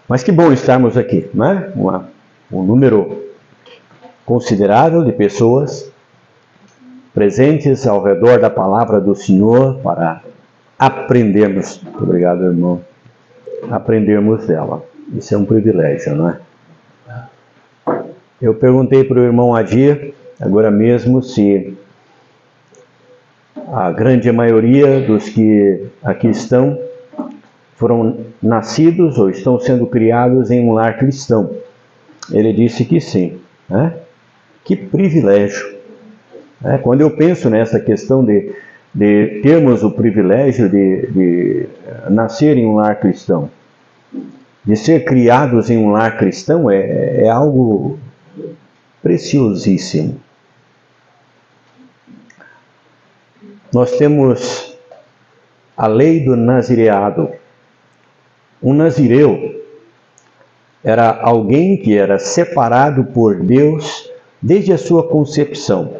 Mas que bom estarmos aqui, né? Um número considerável de pessoas presentes ao redor da palavra do Senhor para aprendermos. Muito obrigado, irmão. Aprendermos dela. Isso é um privilégio, não é? Eu perguntei para o irmão Adir, agora mesmo, se a grande maioria dos que aqui estão foram nascidos ou estão sendo criados em um lar cristão. Ele disse que sim. Né? Que privilégio. Quando eu penso nessa questão de termos o privilégio de nascer em um lar cristão, de ser criados em um lar cristão, é algo preciosíssimo. Nós temos a lei do nazireado. Um nazireu era alguém que era separado por Deus desde a sua concepção,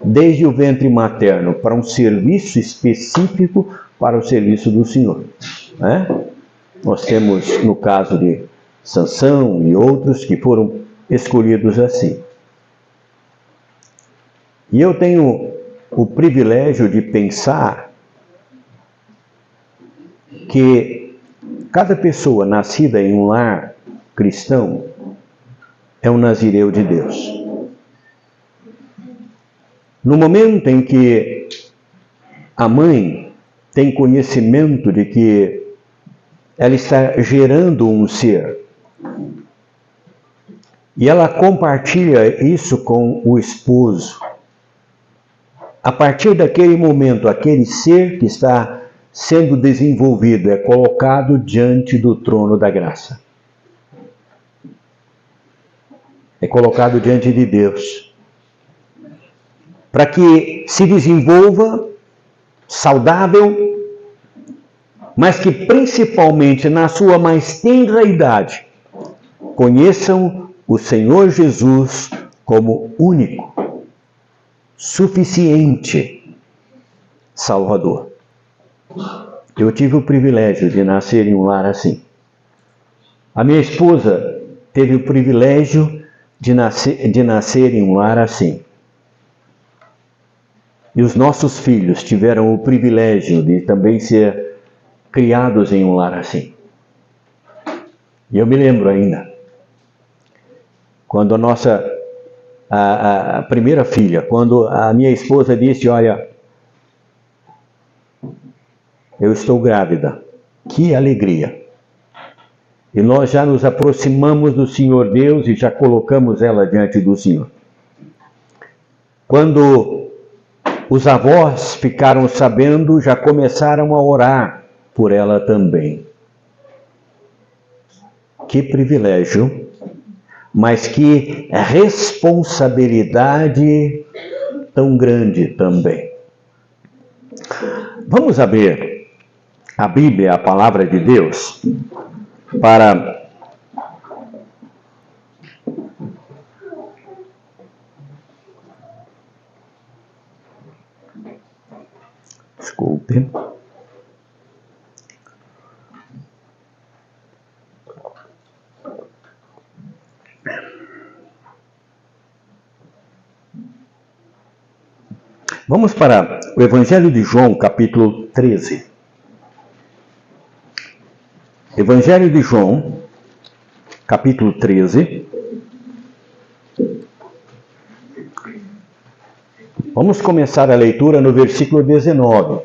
desde o ventre materno, para um serviço específico para o serviço do Senhor. Nós temos, no caso de Sansão e outros que foram escolhidos assim. E eu tenho o privilégio de pensar que cada pessoa nascida em um lar cristão é um nazireu de Deus. No momento em que a mãe tem conhecimento de que ela está gerando um ser, e ela compartilha isso com o esposo, a partir daquele momento, aquele ser que está sendo desenvolvido é colocado diante do trono da graça. É colocado diante de Deus, para que se desenvolva saudável, mas que principalmente na sua mais tenra idade conheçam o Senhor Jesus como único, suficiente Salvador. Eu tive o privilégio de nascer em um lar assim. A minha esposa teve o privilégio de nascer em um lar assim. E os nossos filhos tiveram o privilégio de também ser criados em um lar assim. E eu me lembro ainda, quando a primeira filha, quando a minha esposa disse, olha, eu estou grávida. Que alegria! E nós já nos aproximamos do Senhor Deus e já colocamos ela diante do Senhor. Quando os avós ficaram sabendo, já começaram a orar por ela também. Que privilégio, mas que responsabilidade tão grande também. Vamos abrir a Bíblia, a palavra de Deus, para desculpe. Vamos para o Evangelho de João, capítulo 13. Evangelho de João, capítulo 13. Vamos começar a leitura no versículo 19.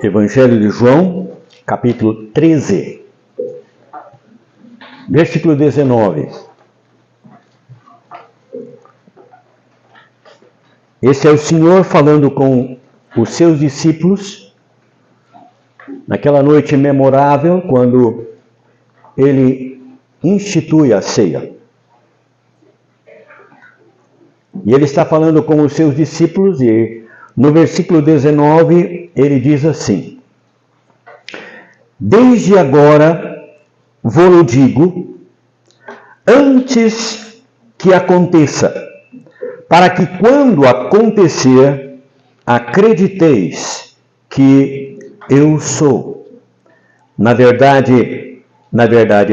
Evangelho de João, capítulo 13. Versículo 19. Esse é o Senhor falando com os seus discípulos naquela noite memorável, quando ele institui a ceia. E ele está falando com os seus discípulos e no versículo 19 ele diz assim: desde agora vou-lo digo, antes que aconteça, para que quando acontecer, acrediteis que eu sou. Na verdade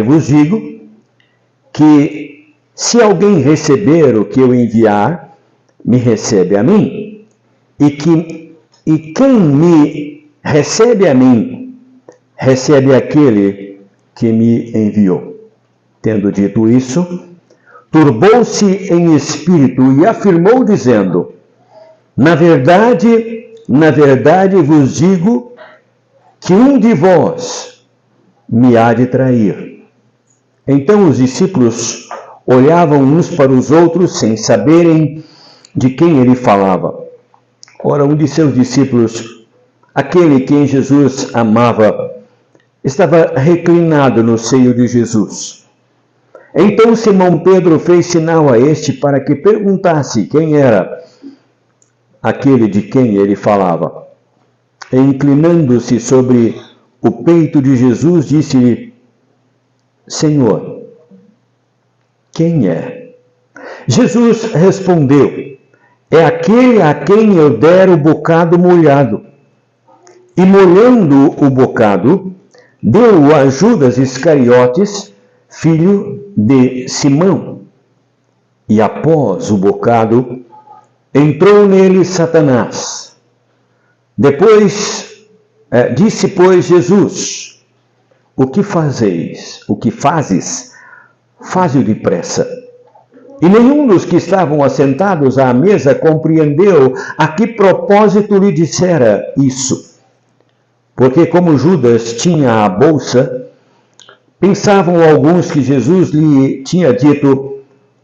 vos digo que se alguém receber o que eu enviar, me recebe a mim, e quem me recebe a mim, recebe aquele que me enviou. Tendo dito isso, turbou-se em espírito e afirmou dizendo: na verdade vos digo que um de vós me há de trair. Então os discípulos olhavam uns para os outros sem saberem de quem ele falava. Ora, um de seus discípulos, aquele quem Jesus amava, estava reclinado no seio de Jesus. Então Simão Pedro fez sinal a este para que perguntasse quem era aquele de quem ele falava. E inclinando-se sobre o peito de Jesus, disse-lhe: Senhor, quem é? Jesus respondeu: é aquele a quem eu der o bocado molhado. E molhando o bocado, deu-o a Judas Iscariotes, filho de Simão. E após o bocado, entrou nele Satanás. Disse, pois, Jesus: o que fazes, faze-o depressa. E nenhum dos que estavam assentados à mesa compreendeu a que propósito lhe dissera isso. Porque como Judas tinha a bolsa, pensavam alguns que Jesus lhe tinha dito: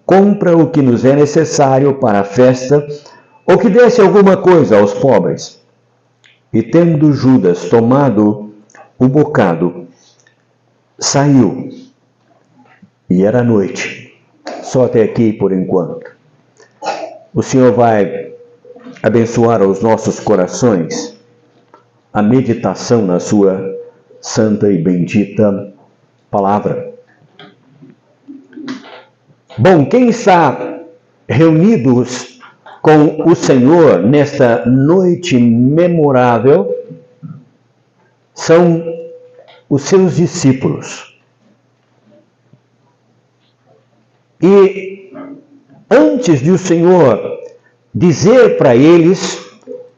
compra o que nos é necessário para a festa, ou que desse alguma coisa aos pobres. E tendo Judas tomado o bocado, saiu. E era noite. Só até aqui por enquanto. O Senhor vai abençoar aos nossos corações a meditação na sua santa e bendita palavra. Bom, quem está reunidos com o Senhor nesta noite memorável são os seus discípulos. E antes de o Senhor dizer para eles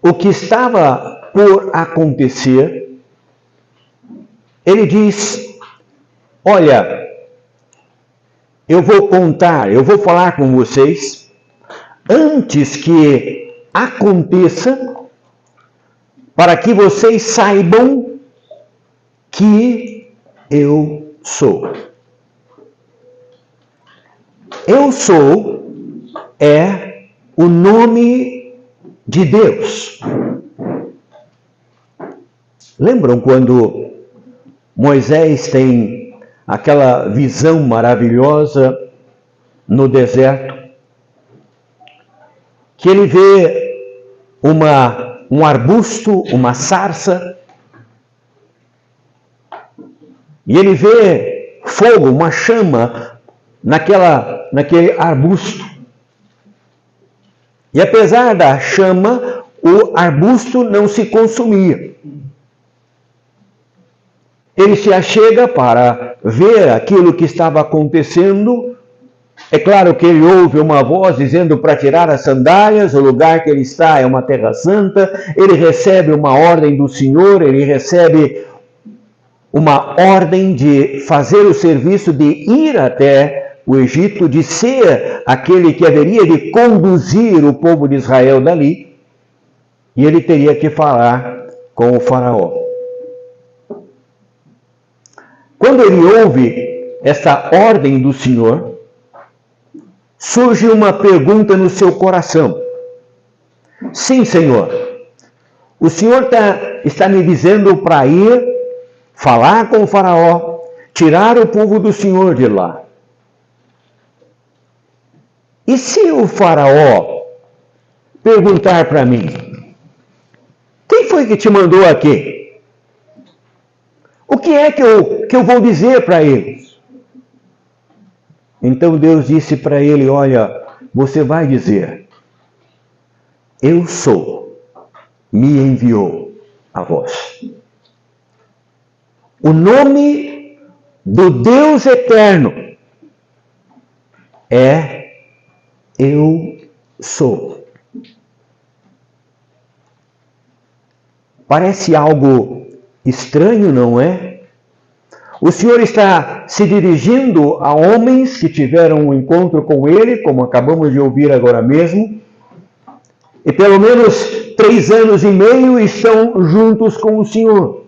o que estava por acontecer, ele diz: olha, eu vou falar com vocês antes que aconteça, para que vocês saibam que eu sou. Eu sou é o nome de Deus. Lembram quando Moisés tem aquela visão maravilhosa no deserto? Que ele vê um arbusto, uma sarça, e ele vê fogo, uma chama naquele arbusto. E apesar da chama, o arbusto não se consumia. Ele se achega para ver aquilo que estava acontecendo. É claro que ele ouve uma voz dizendo para tirar as sandálias, o lugar que ele está é uma terra santa. Ele recebe uma ordem do Senhor, ele recebe uma ordem de fazer o serviço de ir até o Egito, de ser aquele que haveria de conduzir o povo de Israel dali, e ele teria que falar com o faraó. Quando ele ouve essa ordem do Senhor, surge uma pergunta no seu coração. Sim, Senhor, o Senhor está me dizendo para ir falar com o faraó, tirar o povo do Senhor de lá. E se o faraó perguntar para mim: quem foi que te mandou aqui? O que é que eu vou dizer para eles? Então Deus disse para ele: olha, você vai dizer: eu sou, me enviou. a vós. O nome do Deus eterno é Eu Sou. Parece algo estranho, não é? O Senhor está se dirigindo a homens que tiveram um encontro com Ele, como acabamos de ouvir agora mesmo, e pelo menos 3 anos e meio estão juntos com o Senhor.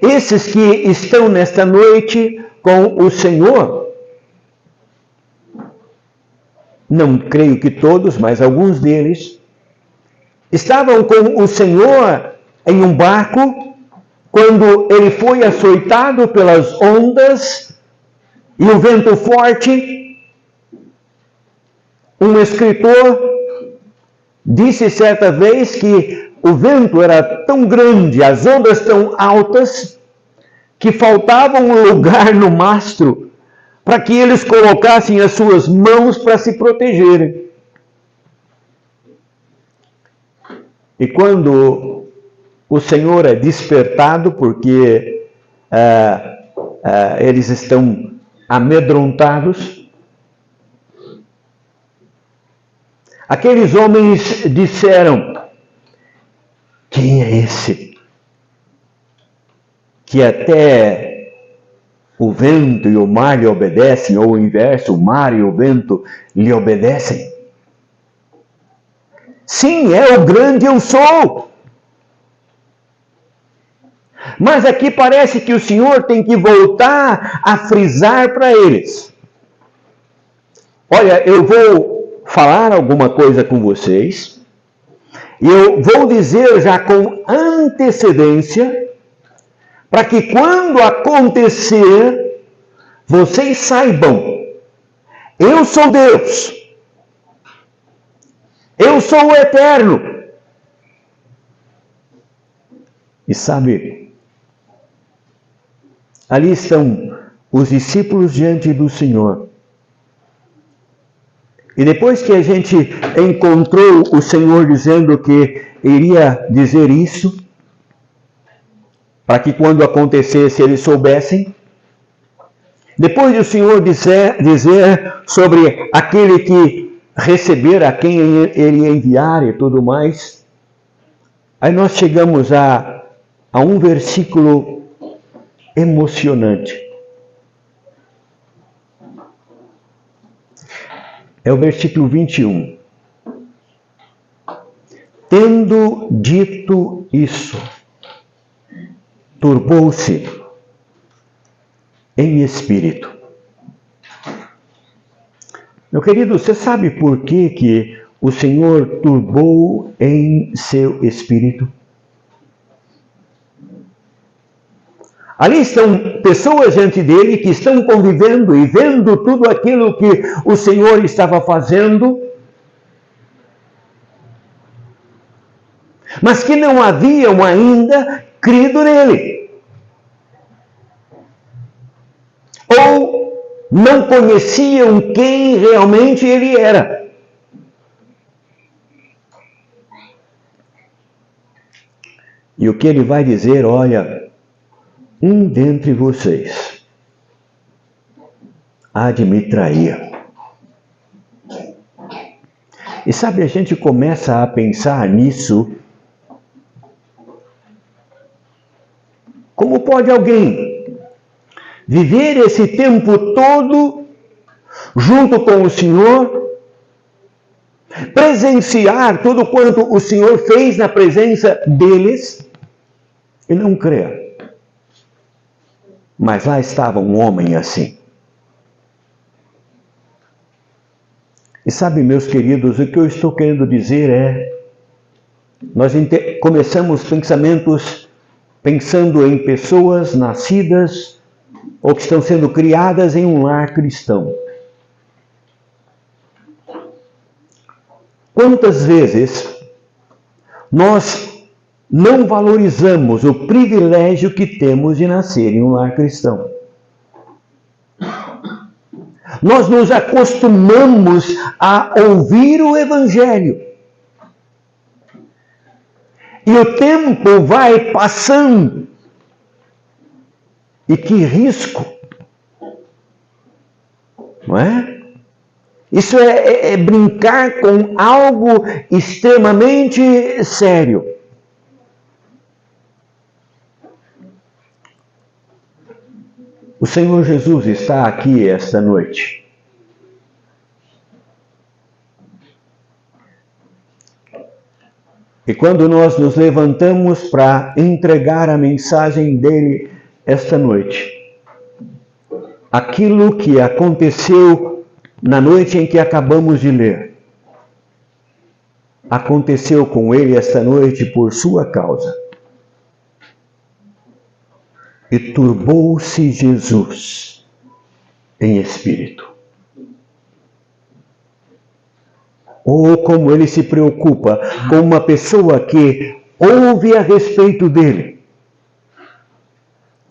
Esses que estão nesta noite com o Senhor, não creio que todos, mas alguns deles, estavam com o Senhor em um barco quando ele foi açoitado pelas ondas e o vento forte. Um escritor disse certa vez que o vento era tão grande, as ondas tão altas, que faltava um lugar no mastro para que eles colocassem as suas mãos para se protegerem. E quando o Senhor é despertado, porque eles estão amedrontados, aqueles homens disseram: quem é esse que até o vento e o mar lhe obedecem, ou o inverso, o mar e o vento lhe obedecem? Sim, é o grande Eu Sou. Mas aqui parece que o Senhor tem que voltar a frisar para eles. Olha, eu vou falar alguma coisa com vocês, e eu vou dizer já com antecedência, para que quando acontecer, vocês saibam: eu sou Deus, eu sou o Eterno. E sabe, ali estão os discípulos diante do Senhor. E depois que a gente encontrou o Senhor dizendo que iria dizer isso, para que quando acontecesse eles soubessem, depois do Senhor dizer sobre aquele que receber, a quem ele enviar e tudo mais, aí nós chegamos a um versículo emocionante. É o versículo 21. Tendo dito isso, turbou-se em espírito. Meu querido, você sabe por que o Senhor turbou em seu espírito? Ali estão pessoas diante dele que estão convivendo e vendo tudo aquilo que o Senhor estava fazendo, mas que não haviam ainda crido nele, ou não conheciam quem realmente ele era. E o que ele vai dizer? Olha, um dentre vocês há de me trair. E sabe, a gente começa a pensar nisso. Como pode alguém viver esse tempo todo junto com o Senhor, presenciar tudo quanto o Senhor fez na presença deles e não crer? Mas lá estava um homem assim. E sabe, meus queridos, o que eu estou querendo dizer é, nós começamos pensando em pessoas nascidas ou que estão sendo criadas em um lar cristão. Quantas vezes nós não valorizamos o privilégio que temos de nascer em um lar cristão? Nós nos acostumamos a ouvir o Evangelho. E o tempo vai passando. E que risco, não é? Isso é brincar com algo extremamente sério. O Senhor Jesus está aqui esta noite. E quando nós nos levantamos para entregar a mensagem dele esta noite, aquilo que aconteceu na noite em que acabamos de ler, aconteceu com ele esta noite por sua causa. E turbou-se Jesus em espírito. Ou como ele se preocupa com uma pessoa que ouve a respeito dele.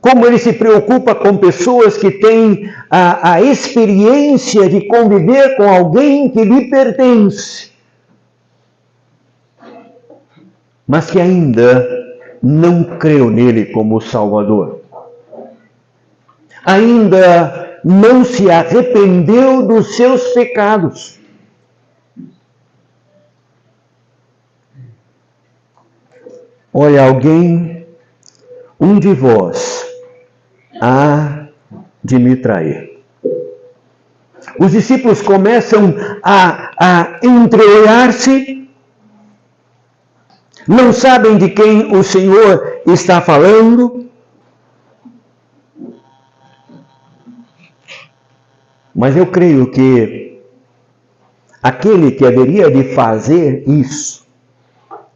Como ele se preocupa com pessoas que têm a experiência de conviver com alguém que lhe pertence, mas que ainda não creu nele como Salvador. Ainda não se arrependeu dos seus pecados. Olha, um de vós há de me trair. Os discípulos começam a entreolhar-se, não sabem de quem o Senhor está falando, mas eu creio que aquele que haveria de fazer isso,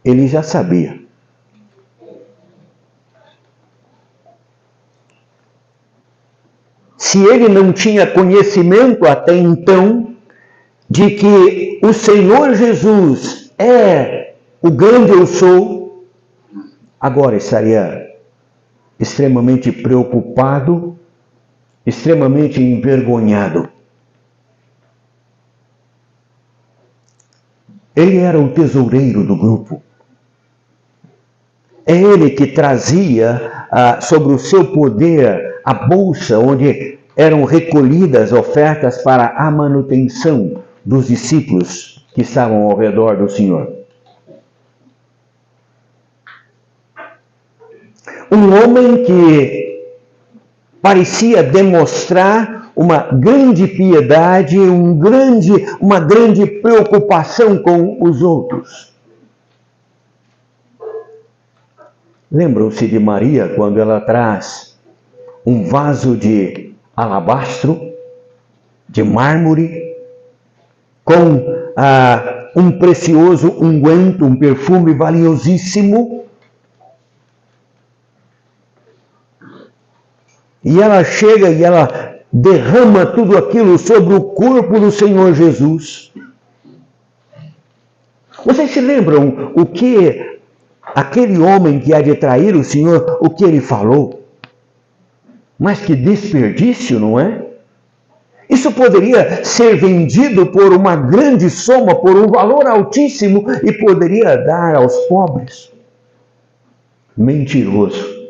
ele já sabia. Se ele não tinha conhecimento até então de que o Senhor Jesus é o grande eu sou, agora estaria extremamente preocupado, extremamente envergonhado. Ele era o tesoureiro do grupo. É ele que trazia sobre o seu poder a bolsa onde eram recolhidas ofertas para a manutenção dos discípulos que estavam ao redor do Senhor. Um homem que parecia demonstrar uma grande piedade, uma grande preocupação com os outros. Lembram-se de Maria quando ela traz um vaso de alabastro, de mármore, com um precioso unguento, um perfume valiosíssimo. E ela chega e ela derrama tudo aquilo sobre o corpo do Senhor Jesus. Vocês se lembram o que aquele homem que há de trair o Senhor, o que ele falou? Mas que desperdício, não é? Isso poderia ser vendido por uma grande soma, por um valor altíssimo, e poderia dar aos pobres. Mentiroso.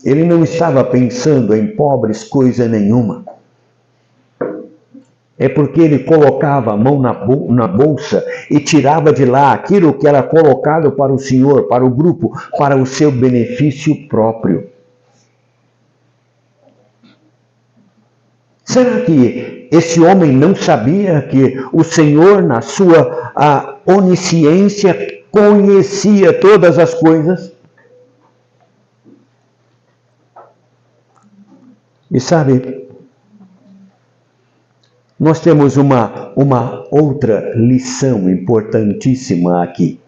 Ele não estava pensando em pobres coisa nenhuma. É porque ele colocava a mão na bolsa e tirava de lá aquilo que era colocado para o Senhor, para o grupo, para o seu benefício próprio. Será que esse homem não sabia que o Senhor, na sua onisciência, conhecia todas as coisas? E sabe, nós temos uma outra lição importantíssima aqui.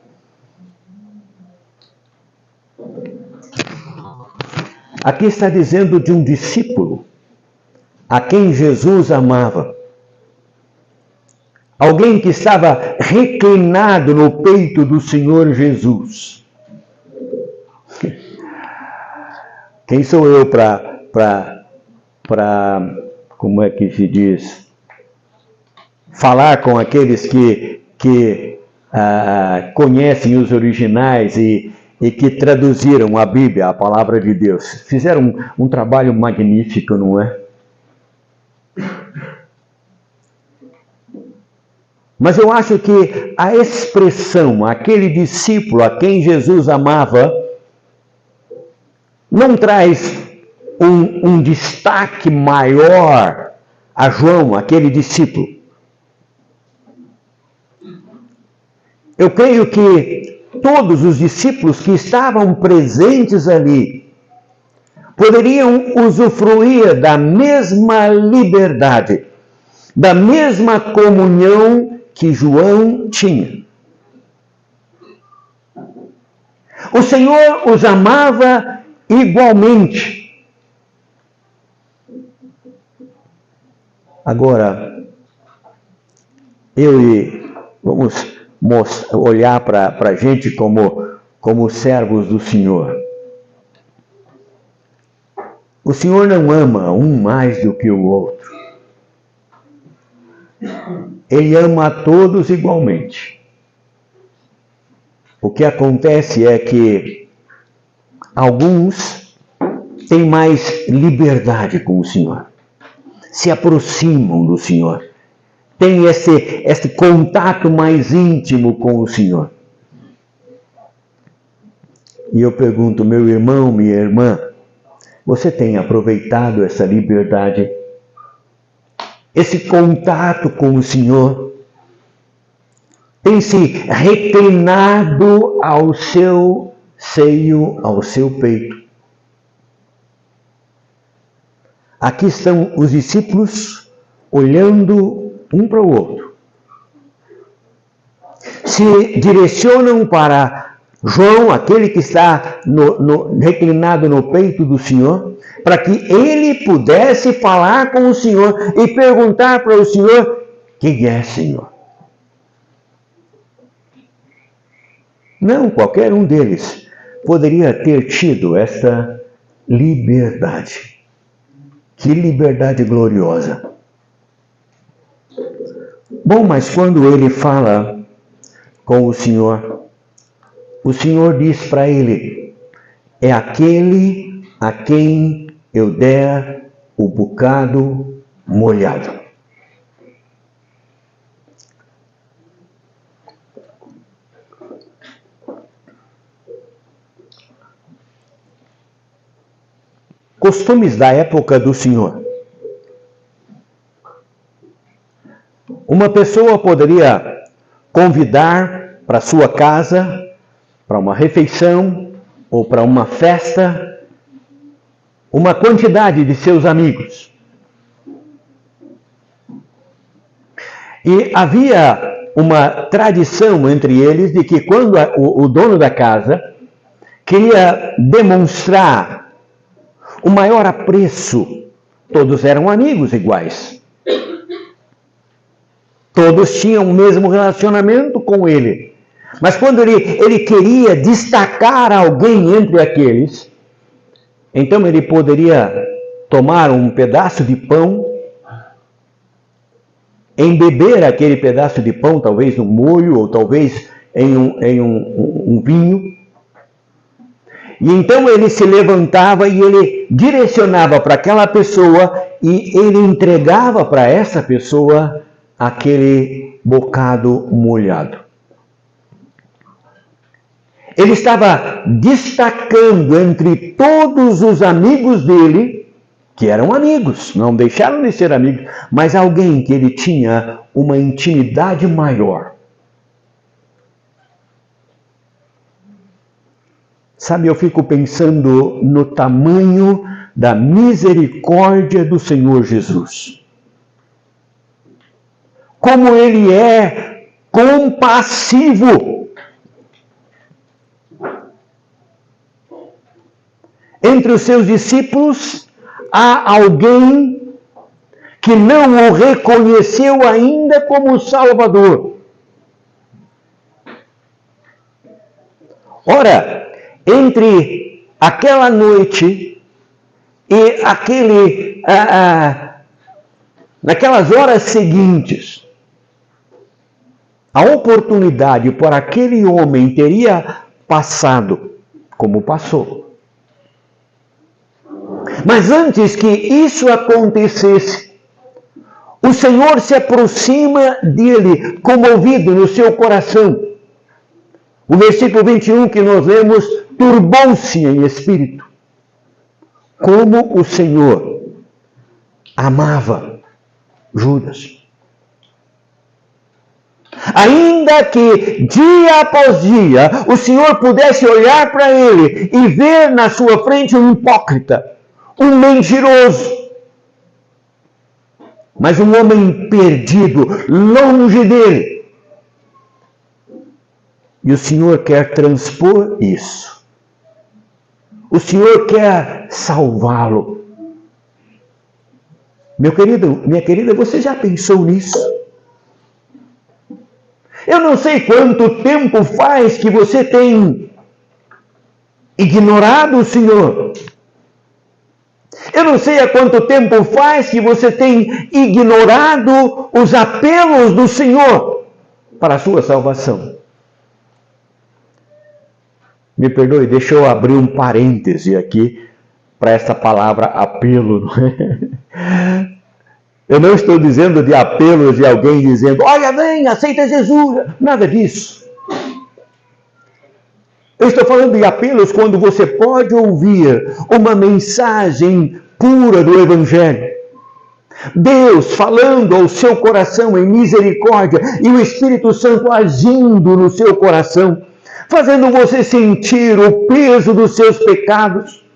Aqui está dizendo de um discípulo a quem Jesus amava. Alguém que estava reclinado no peito do Senhor Jesus. Quem sou eu para como é que se diz? Falar com aqueles que conhecem os originais e que traduziram a Bíblia, a palavra de Deus. Fizeram um trabalho magnífico, não é? Mas eu acho que a expressão, aquele discípulo a quem Jesus amava, não traz um destaque maior a João, aquele discípulo. Eu creio que todos os discípulos que estavam presentes ali poderiam usufruir da mesma liberdade, da mesma comunhão que João tinha. O Senhor os amava igualmente. Agora, vamos olhar para a gente como servos do Senhor. O Senhor não ama um mais do que o outro. Ele ama a todos igualmente. O que acontece é que alguns têm mais liberdade com o Senhor, se aproximam do Senhor, têm esse contato mais íntimo com o Senhor. E eu pergunto, meu irmão, minha irmã, você tem aproveitado essa liberdade, esse contato com o Senhor? Tem se reclinado ao seu seio, ao seu peito? Aqui estão os discípulos olhando um para o outro. Se direcionam para João, aquele que está reclinado no peito do Senhor, para que ele pudesse falar com o Senhor e perguntar para o Senhor: quem é, Senhor? Não, qualquer um deles poderia ter tido esta liberdade. Que liberdade gloriosa! Bom, mas quando ele fala com o Senhor diz para ele: é aquele a quem eu der o bocado molhado. Costumes da época do Senhor. Uma pessoa poderia convidar para sua casa, para uma refeição ou para uma festa, uma quantidade de seus amigos. E havia uma tradição entre eles de que quando o dono da casa queria demonstrar o maior apreço, todos eram amigos iguais. Todos tinham o mesmo relacionamento com ele. Mas quando ele queria destacar alguém entre aqueles, então ele poderia tomar um pedaço de pão, embeber aquele pedaço de pão, talvez num molho, ou talvez em um vinho. E então ele se levantava e ele direcionava para aquela pessoa e ele entregava para essa pessoa aquele bocado molhado. Ele estava destacando entre todos os amigos dele, que eram amigos, não deixaram de ser amigos, mas alguém que ele tinha uma intimidade maior. Sabe, eu fico pensando no tamanho da misericórdia do Senhor Jesus. Como ele é compassivo. Entre os seus discípulos há alguém que não o reconheceu ainda como Salvador. Ora, entre aquela noite e naquelas horas seguintes, a oportunidade por aquele homem teria passado como passou. Mas antes que isso acontecesse, o Senhor se aproxima dele, comovido no seu coração. O versículo 21 que nós lemos, turbou-se em espírito. Como o Senhor amava Judas. Ainda que dia após dia o Senhor pudesse olhar para ele e ver na sua frente um hipócrita, um mentiroso, mas um homem perdido, longe dele. E o Senhor quer transpor isso. O Senhor quer salvá-lo. Meu querido, minha querida, você já pensou nisso? Eu não sei quanto tempo faz que você tem ignorado o Senhor. Eu não sei há quanto tempo faz que você tem ignorado os apelos do Senhor para a sua salvação. Me perdoe, deixa eu abrir um parêntese aqui para essa palavra apelo. Eu não estou dizendo de apelos de alguém dizendo, olha, vem, aceita Jesus. Nada disso. Eu estou falando de apelos quando você pode ouvir uma mensagem pura do Evangelho. Deus falando ao seu coração em misericórdia e o Espírito Santo agindo no seu coração, fazendo você sentir o peso dos seus pecados.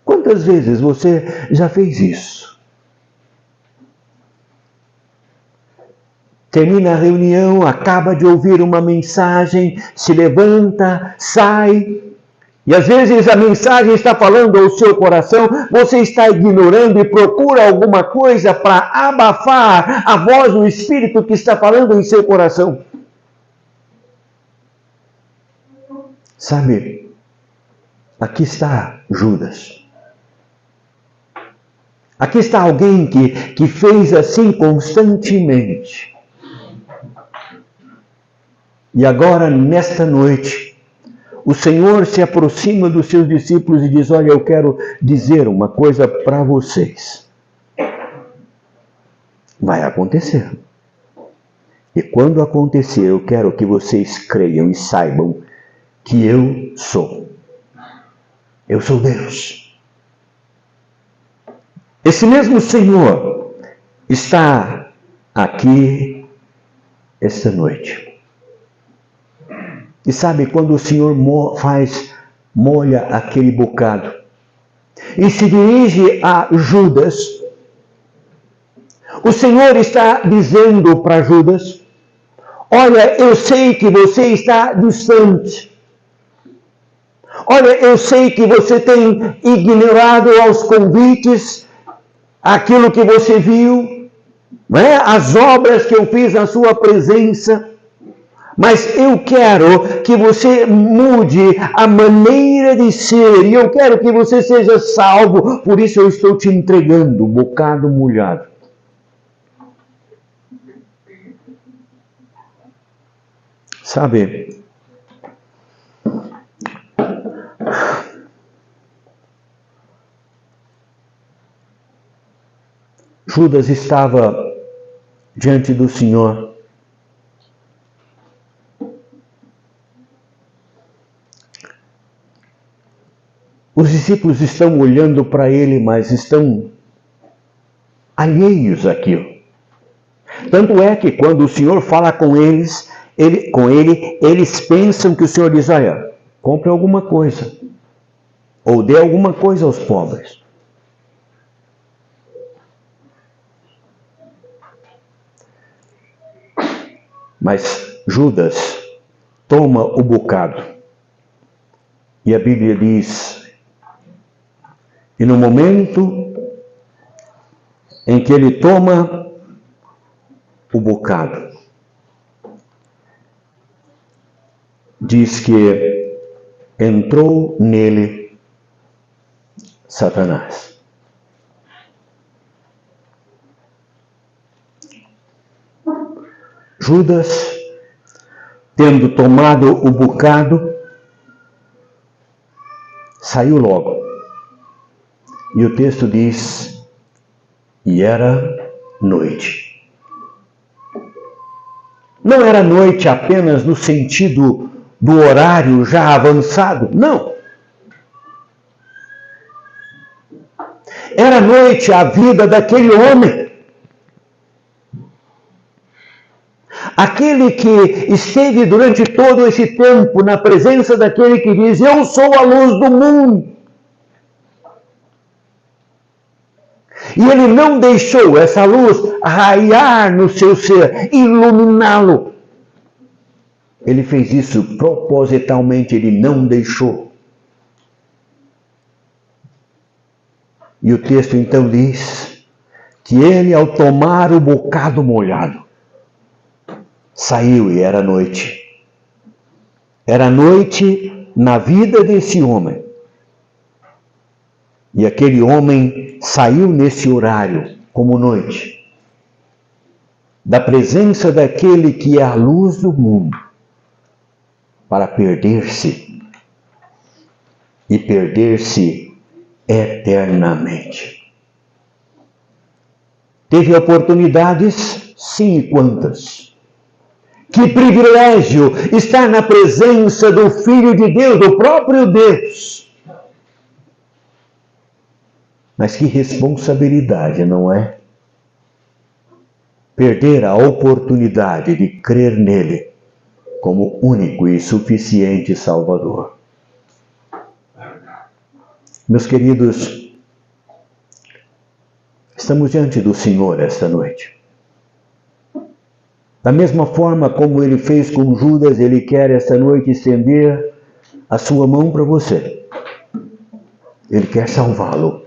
Quantas vezes você já fez isso? Termina a reunião, acaba de ouvir uma mensagem, se levanta, sai, e às vezes a mensagem está falando ao seu coração, você está ignorando e procura alguma coisa para abafar a voz do Espírito que está falando em seu coração. Sabe, aqui está Judas. Aqui está alguém que fez assim constantemente. E agora, nesta noite, o Senhor se aproxima dos seus discípulos e diz, olha, eu quero dizer uma coisa para vocês. Vai acontecer. E quando acontecer, eu quero que vocês creiam e saibam que eu sou. Eu sou Deus. Esse mesmo Senhor está aqui esta noite. E sabe, quando o Senhor molha aquele bocado e se dirige a Judas, o Senhor está dizendo para Judas, olha, eu sei que você está distante. Olha, eu sei que você tem ignorado aos convites, aquilo que você viu, as obras que eu fiz na sua presença, mas eu quero que você mude a maneira de ser, e eu quero que você seja salvo, por isso eu estou te entregando um bocado molhado. Sabe, Judas estava diante do Senhor. Os discípulos estão olhando para ele, mas estão alheios àquilo. Tanto é que quando o Senhor fala com eles, eles pensam que o Senhor diz, olha, compre alguma coisa, ou dê alguma coisa aos pobres. Mas Judas toma o bocado. E a Bíblia diz, e no momento em que ele toma o bocado, diz que entrou nele Satanás. Judas, tendo tomado o bocado, saiu logo. E o texto diz, e era noite. Não era noite apenas no sentido do horário já avançado, não. Era noite a vida daquele homem. Aquele que esteve durante todo esse tempo na presença daquele que diz, eu sou a luz do mundo. E ele não deixou essa luz raiar no seu ser, iluminá-lo. Ele fez isso propositalmente, ele não deixou. E o texto então diz que ele, ao tomar o bocado molhado, saiu e era noite. Era noite na vida desse homem. E aquele homem saiu nesse horário, como noite, da presença daquele que é a luz do mundo, para perder-se, e perder-se eternamente. Teve oportunidades? Sim, e quantas? Que privilégio estar na presença do Filho de Deus, do próprio Deus. Mas que responsabilidade, não é? Perder a oportunidade de crer nele como único e suficiente Salvador. Meus queridos, estamos diante do Senhor esta noite. Da mesma forma como ele fez com Judas, ele quer esta noite estender a sua mão para você. Ele quer salvá-lo.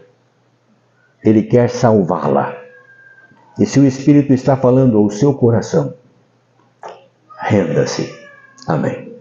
Ele quer salvá-la. E se o Espírito está falando ao seu coração, renda-se. Amém.